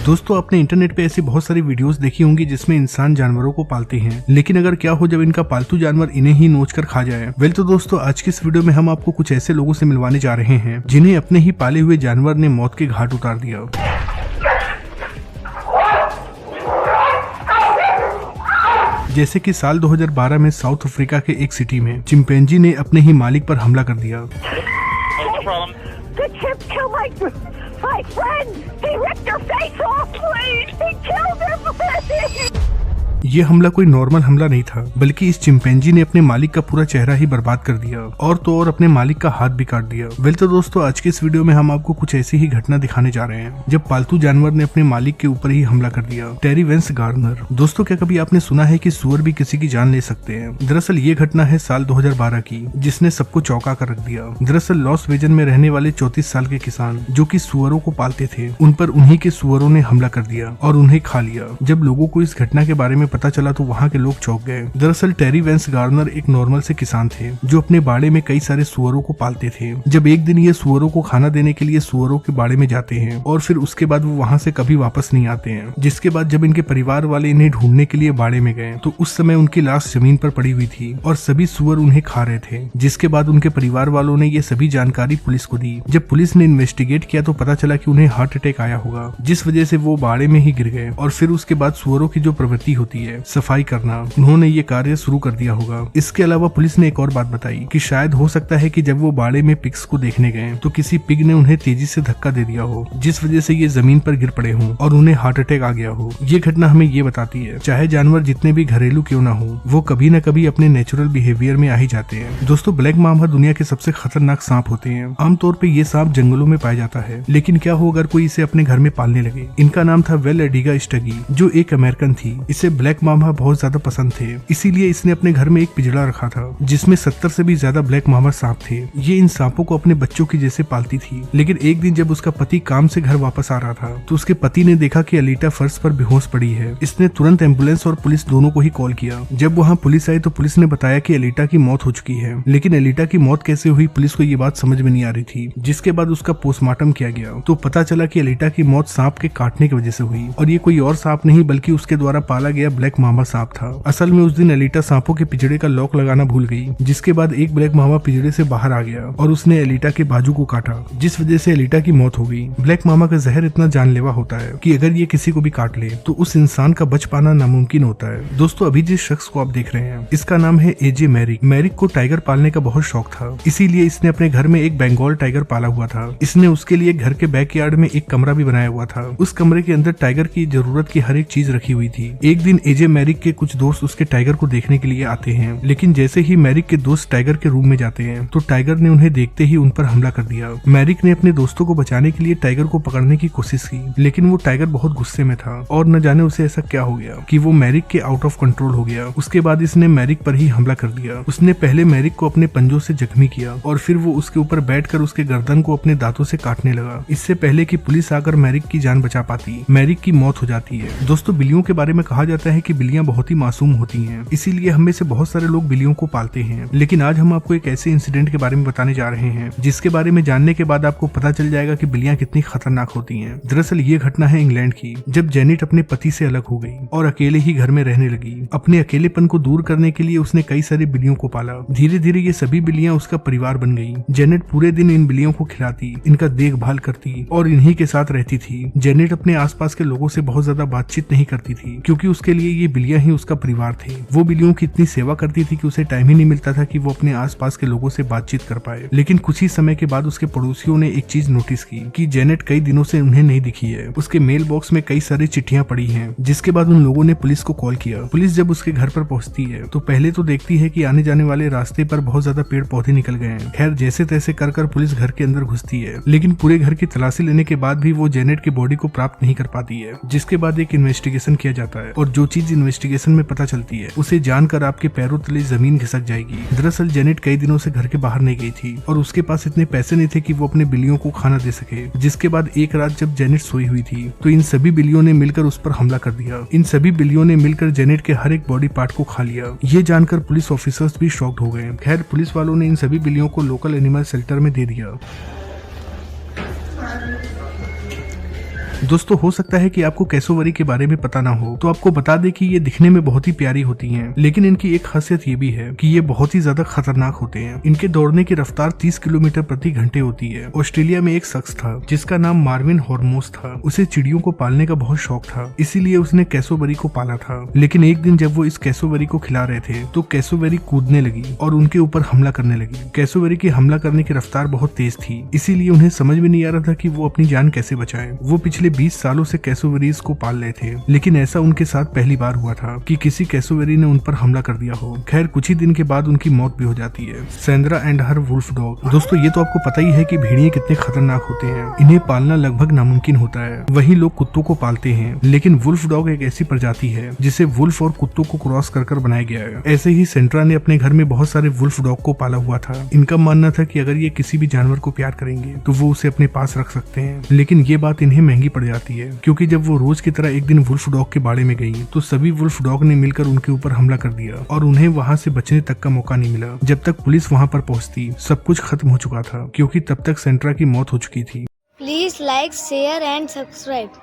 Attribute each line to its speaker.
Speaker 1: दोस्तों आपने इंटरनेट पे ऐसी बहुत सारी वीडियोस देखी होंगी जिसमें इंसान जानवरों को पालते हैं, लेकिन अगर क्या हो जब इनका पालतू जानवर इन्हें ही नोच कर खा जाए। वेल तो दोस्तों आज की इस वीडियो में हम आपको कुछ ऐसे लोगों से मिलवाने जा रहे हैं जिन्हें अपने ही पाले हुए जानवर ने मौत के घाट उतार दिया। जैसे कि साल 2012 में साउथ अफ्रीका के एक सिटी में चिंपैंजी ने अपने ही मालिक पर हमला कर दिया।
Speaker 2: My friend! He ripped her face off, please! He killed her, please!
Speaker 1: ये हमला कोई नॉर्मल हमला नहीं था, बल्कि इस चिंपैंजी ने अपने मालिक का पूरा चेहरा ही बर्बाद कर दिया और तो और अपने मालिक का हाथ भी काट दिया। वेल तो दोस्तों आज के इस वीडियो में हम आपको कुछ ऐसी ही घटना दिखाने जा रहे हैं जब पालतू जानवर ने अपने मालिक के ऊपर ही हमला कर दिया। टेरी वेंस गार्नर। दोस्तों क्या कभी आपने सुना है कि सुअर भी किसी की जान ले सकते हैं? दरअसल ये घटना है साल 2012 की, जिसने सबको चौंका कर रख दिया। दरअसल लॉस वेजन में रहने वाले 34 साल के किसान जो कि सुअरों को पालते थे, उन पर उन्हीं के सुअरों ने हमला कर दिया और उन्हें खा लिया। जब लोगों को इस घटना के बारे में पता चला तो वहाँ के लोग चौंक गए। दरअसल टेरी वेंस गार्नर एक नॉर्मल से किसान थे जो अपने बाड़े में कई सारे सुअरों को पालते थे। जब एक दिन ये सुअरों को खाना देने के लिए सुअरों के बाड़े में जाते हैं और फिर उसके बाद वो वहाँ से कभी वापस नहीं आते हैं। जिसके बाद जब इनके परिवार वाले इन्हें ढूंढने के लिए बाड़े में गए तो उस समय उनकी लाश जमीन पर पड़ी हुई थी और सभी सुअर उन्हें खा रहे थे। जिसके बाद उनके परिवार वालों ने ये सभी जानकारी पुलिस को दी। जब पुलिस ने इन्वेस्टिगेट किया तो पता चला कि उन्हें हार्ट अटैक आया होगा, जिस वजह से वो बाड़े में ही गिर गए। और फिर उसके बाद सुअरों की जो प्रवृत्ति होती है सफाई करना, उन्होंने ये कार्य शुरू कर दिया होगा। इसके अलावा पुलिस ने एक और बात बताई कि शायद हो सकता है कि जब वो बाड़े में पिग्स को देखने गए तो किसी पिग ने उन्हें तेजी से धक्का दे दिया हो, जिस वजह से ये जमीन पर गिर पड़े हों और उन्हें हार्ट अटैक आ गया हो। ये घटना हमें ये बताती है चाहे जानवर जितने भी घरेलू क्यों ना हो, वो कभी न कभी अपने नेचुरल बिहेवियर में आ ही जाते हैं। दोस्तों ब्लैक मामा दुनिया के सबसे खतरनाक सांप होते हैं। आमतौर पर ये सांप जंगलों में पाया जाता है, लेकिन क्या हो अगर कोई इसे अपने घर में पालने लगे। इनका नाम था वेल एडिगा स्टगी, जो एक अमेरिकन थी। इसे ब्लैक मामा बहुत ज्यादा पसंद थे, इसीलिए इसने अपने घर में एक पिंजड़ा रखा था जिसमें 70 से भी ज्यादा ब्लैक मामा सांप थे। ये इन सांपों को अपने बच्चों की जैसे पालती थी। लेकिन एक दिन जब उसका पति काम से घर वापस आ रहा था तो उसके पति ने देखा कि अलीटा फर्श पर बेहोश पड़ी है। इसने तुरंत एम्बुलेंस और पुलिस दोनों को ही कॉल किया। जब वहाँ पुलिस आई तो पुलिस ने बताया कि अलीटा की मौत हो चुकी है, लेकिन अलीटा की मौत कैसे हुई पुलिस को ये बात समझ में नहीं आ रही थी। जिसके बाद उसका पोस्टमार्टम किया गया तो पता चला कि अलीटा की मौत सांप के काटने की वजह से हुई और ये कोई और सांप नहीं बल्कि उसके द्वारा पाला गया ब्लैक मामा सांप था। असल में उस दिन अलीटा सांपों के पिंजड़े का लॉक लगाना भूल गई, जिसके बाद एक ब्लैक मामा पिंजड़े से बाहर आ गया और उसने एलिटा के बाजू को काटा, जिस वजह से एलिटा की मौत हो गई। ब्लैक मामा का जहर इतना जानलेवा होता है कि अगर ये किसी को भी काट ले तो उस इंसान का बच पाना नामुमकिन होता है। दोस्तों अभी जिस शख्स को आप देख रहे हैं इसका नाम है एजे मैरिक। मैरिक को टाइगर पालने का बहुत शौक था, इसीलिए इसने अपने घर में एक बंगाल टाइगर पाला हुआ था। इसने उसके लिए घर के बैकयार्ड में एक कमरा भी बनाया हुआ था। उस कमरे के अंदर टाइगर की जरूरत की हर एक चीज रखी हुई थी। एक दिन एजे मैरिक के कुछ दोस्त उसके टाइगर को देखने के लिए आते हैं, लेकिन जैसे ही मैरिक के दोस्त टाइगर के रूम में जाते हैं तो टाइगर ने उन्हें देखते ही उन पर हमला कर दिया। मैरिक ने अपने दोस्तों को बचाने के लिए टाइगर को पकड़ने की कोशिश की, लेकिन वो टाइगर बहुत गुस्से में था और न जाने उसे ऐसा क्या हो गया कि वो मैरिक के आउट ऑफ कंट्रोल हो गया। उसके बाद इसने मैरिक पर ही हमला कर दिया। उसने पहले मैरिक को अपने पंजों से जख्मी किया और फिर वो उसके ऊपर बैठकर उसके गर्दन को अपने दांतों से काटने लगा। इससे पहले कि पुलिस आकर मैरिक की जान बचा पाती, मैरिक की मौत हो जाती है। दोस्तों बिल्लियों के बारे में कहा जाता है कि बिल्लियां बहुत ही मासूम होती हैं, इसीलिए हम में से बहुत सारे लोग बिल्लियों को पालते हैं। लेकिन आज हम आपको एक ऐसे इंसिडेंट के बारे में बताने जा रहे हैं जिसके बारे में जानने के बाद आपको पता चल जाएगा कि बिल्लियां कितनी खतरनाक होती हैं। दरअसल ये घटना है इंग्लैंड की, जब जेनेट अपने पति से अलग हो गई और अकेले ही घर में रहने लगी। अपने अकेलेपन को दूर करने के लिए उसने कई सारी बिल्लियों को पाला। धीरे धीरे ये सभी बिल्लियां उसका परिवार बन गई। जेनेट पूरे दिन इन बिल्लियों को खिलाती, इनका देखभाल करती और इन्हीं के साथ रहती थी। जेनेट अपने आसपास के लोगों से बहुत ज्यादा बातचीत नहीं करती थी, क्योंकि उसके लिए ये बिल्लियां ही उसका परिवार थे। वो बिल्लियों की इतनी सेवा करती थी कि उसे टाइम ही नहीं मिलता था कि वो अपने आसपास के लोगों से बातचीत कर पाए। लेकिन कुछ ही समय के बाद उसके पड़ोसियों ने एक चीज नोटिस की कि जेनेट कई दिनों से उन्हें नहीं दिखी है। उसके मेल बॉक्स में कई सारी चिट्ठियां पड़ी हैं। जिसके बाद उन लोगों ने पुलिस को कॉल किया। पुलिस जब उसके घर पर पहुंचती है तो पहले तो देखती है कि आने जाने वाले रास्ते पर बहुत ज्यादा पेड़ पौधे निकल गए हैं। खैर जैसे तैसे कर पुलिस घर के अंदर घुसती है, लेकिन पूरे घर की तलाशी लेने के बाद भी वो जेनेट की बॉडी को प्राप्त नहीं कर पाती है। जिसके बाद एक इन्वेस्टिगेशन किया जाता है और जो चीज इन्वेस्टिगेशन में पता चलती है उसे जानकर आपके पैरों तले जमीन खिसक जाएगी। दरअसल जेनेट कई दिनों से घर के बाहर नहीं गई थी और उसके पास इतने पैसे नहीं थे कि वो अपने बिल्लियों को खाना दे सके। जिसके बाद एक रात जब जेनेट सोई हुई थी तो इन सभी बिल्लियों ने मिलकर उस पर हमला कर दिया। इन सभी बिल्लियों ने मिलकर जेनेट के हर एक बॉडी पार्ट को खा लिया। ये जानकर पुलिस ऑफिसर्स भी शॉक्ड हो गए। खैर पुलिस वालों ने इन सभी बिल्लियों को लोकल एनिमल शेल्टर में दे दिया। दोस्तों हो सकता है कि आपको कैसोवरी के बारे में पता ना हो, तो आपको बता दे कि ये दिखने में बहुत ही प्यारी होती हैं, लेकिन इनकी एक खासियत ये भी है कि ये बहुत ही ज्यादा खतरनाक होते हैं। इनके दौड़ने की रफ्तार 30 किलोमीटर प्रति घंटे होती है। ऑस्ट्रेलिया में एक शख्स था जिसका नाम मार्विन हॉर्मोस था। उसे चिड़ियों को पालने का बहुत शौक था, इसीलिए उसने कैसोवरी को पाला था। लेकिन एक दिन जब वो इस कैसोवरी को खिला रहे थे तो कैसोवरी कूदने लगी और उनके ऊपर हमला करने लगी। कैसोवरी की हमला करने की रफ्तार बहुत तेज थी, इसीलिए उन्हें समझ में नहीं आ रहा था कि वो अपनी जान कैसे बचाएं। वो पिछले 20 सालों से कैसोवेरीज को पाल रहे थे, लेकिन ऐसा उनके साथ पहली बार हुआ था कि किसी कैसोवेरी ने उन पर हमला कर दिया हो। खैर कुछ ही दिन के बाद उनकी मौत भी हो जाती है। Sandra and her wolf dog. दोस्तों ये तो आपको पता ही है कि भेड़िए कितने खतरनाक होते हैं, इन्हें पालना लगभग नामुमकिन होता है। वही लोग कुत्तों को पालते हैं, लेकिन वुल्फ डॉग एक ऐसी प्रजाति है जिसे वुल्फ और कुत्तों को क्रॉस कर बनाया गया है। ऐसे ही सैंड्रा ने अपने घर में बहुत सारे वुल्फ डॉग को पाला हुआ था। इनका मानना था कि अगर ये किसी भी जानवर को प्यार करेंगे तो वो उसे अपने पास रख सकते हैं, लेकिन ये बात इन्हें महंगी पड़ जाती है, क्योंकि जब वो रोज की तरह एक दिन वुल्फ डॉग के बाड़े में गई तो सभी वुल्फ डॉग ने मिलकर उनके ऊपर हमला कर दिया और उन्हें वहां से बचने तक का मौका नहीं मिला। जब तक पुलिस वहां पर पहुंचती सब कुछ खत्म हो चुका था, क्योंकि तब तक सैंड्रा की मौत हो चुकी थी।
Speaker 3: Please like, share and subscribe.